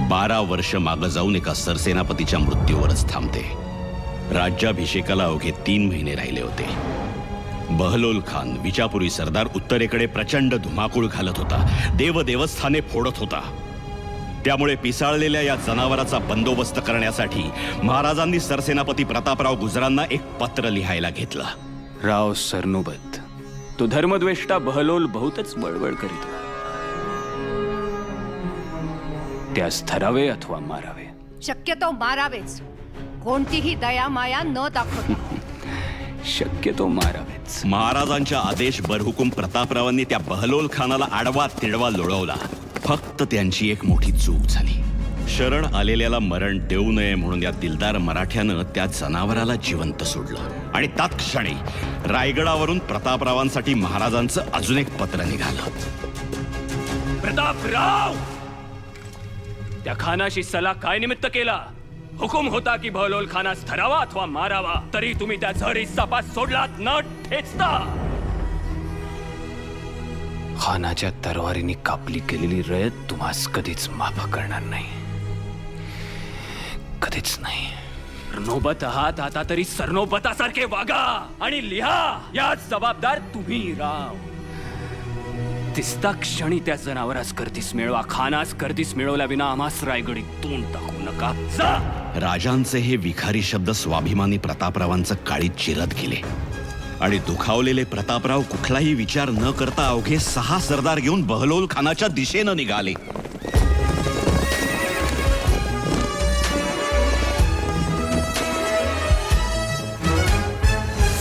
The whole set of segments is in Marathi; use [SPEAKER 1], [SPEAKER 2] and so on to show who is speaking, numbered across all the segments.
[SPEAKER 1] 12 वर्ष मागे जाऊन एका सरसेनापतीच्या मृत्यूवरच थांबते। राज्याभिषेकाला अवघे 3 महिने राहिले होते। बहलोल खान विजापुरी सरदार उत्तरेकडे प्रचंड धुमाकूळ घालत होता, देवस्थाने फोडत होता। त्यामुळे पिसाळलेल्या या जनावराचा बंदोबस्त करण्यासाठी महाराजांनी सरसेनापती प्रतापराव गुजरांना एक पत्र लिहायला घेतलं।
[SPEAKER 2] राव सरनोबत, तो धर्मद्वेष्टा बहलोल बहुतच बळबळ करीत होता। त्यास धरावे अथवा मारावे?
[SPEAKER 3] शक्यतो मारावेच, कोणतीही दया माया न दाखवता।
[SPEAKER 2] शक्यतो मारावेच।
[SPEAKER 1] महाराजांच्या आदेश बरहुकूम प्रतापरावांनी त्या बहलोल खानाला आडवा तिडवा लोळवला। फक्त त्यांची एक मोठी चूक झाली। शरण आलेल्याला मरण देऊ नये म्हणून या दिलदार मराठ्यानं त्या जनावराला जिवंत सोडलं आणि तत्क्षणी रायगडावरून प्रतापरावांसाठी महाराजांचं अजून एक पत्र निघालं।
[SPEAKER 2] प्रतापराव, त्या खानाशी सल्ला काय निमित्त केला? हुकुम होता की बहलोल खानास धरावा अथवा मारावा, तरी तुम्ही त्या झरी सापास सोडलात न ठेचता। खानाच्या तरवारीने कापली केलेली रयत तुम्हास कधीच माफ करणार नाही, कधीच नाही। सरनोबत आहात आता तरी सरनोबतासारखे वागा आणि लिहा। याच जबाबदार तुम्ही राव। तिसता क्षणी त्या जनावरास करतीस मिळवा, खानास करतीस मिळवल्या विना आम्हास रायगडी तोंड टाकू नका। जा।
[SPEAKER 1] राजांचे हे विखारी शब्द स्वाभिमानी प्रतापरावांचं काळीत चिरत गेले आणि दुखावलेले प्रतापराव कुठलाही विचार न करता अवघे 6 सरदार घेऊन बहलोल खानाच्या दिशेनं निघाले।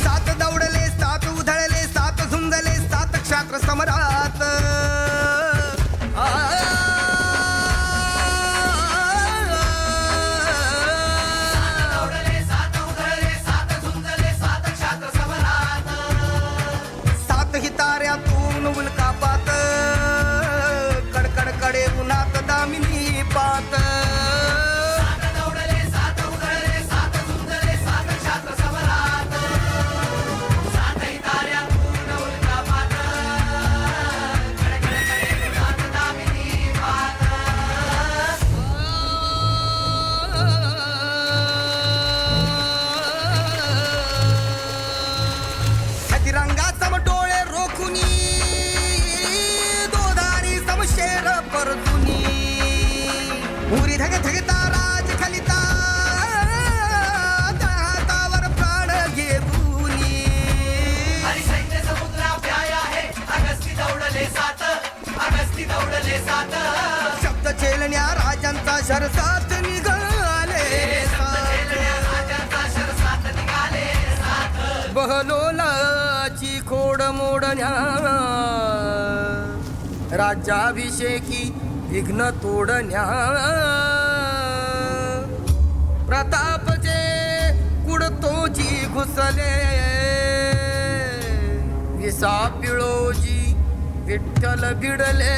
[SPEAKER 4] सात दौडले, सात उधळले, सात झुंजले, 7 क्षात्र समरात। हिताऱ्यातून उल्कापात, कडकड कडे उन्हात दामिनी पात। रंगा समटोळे रोखुनी, दोधारी समशेर परतुनी, उरी धग धगता राज खलिता, तळहातावर प्राण घेऊनी।
[SPEAKER 5] हरिसैन्य समुद्रा प्याया है, अगस्ती दौडले 7, अगस्ती दौडले 7।
[SPEAKER 4] शब्द चेलण्या राजांचा शरसात निघाले,
[SPEAKER 5] राजांचा शरसात निघाले 7।
[SPEAKER 4] बहलोलाची खोड मोडण्या, राज्याभिषेकी विघ्न तोडण्या। प्रतापचे कुडतोजी घुसले, विसा पिळोजी विठ्ठल भिडले।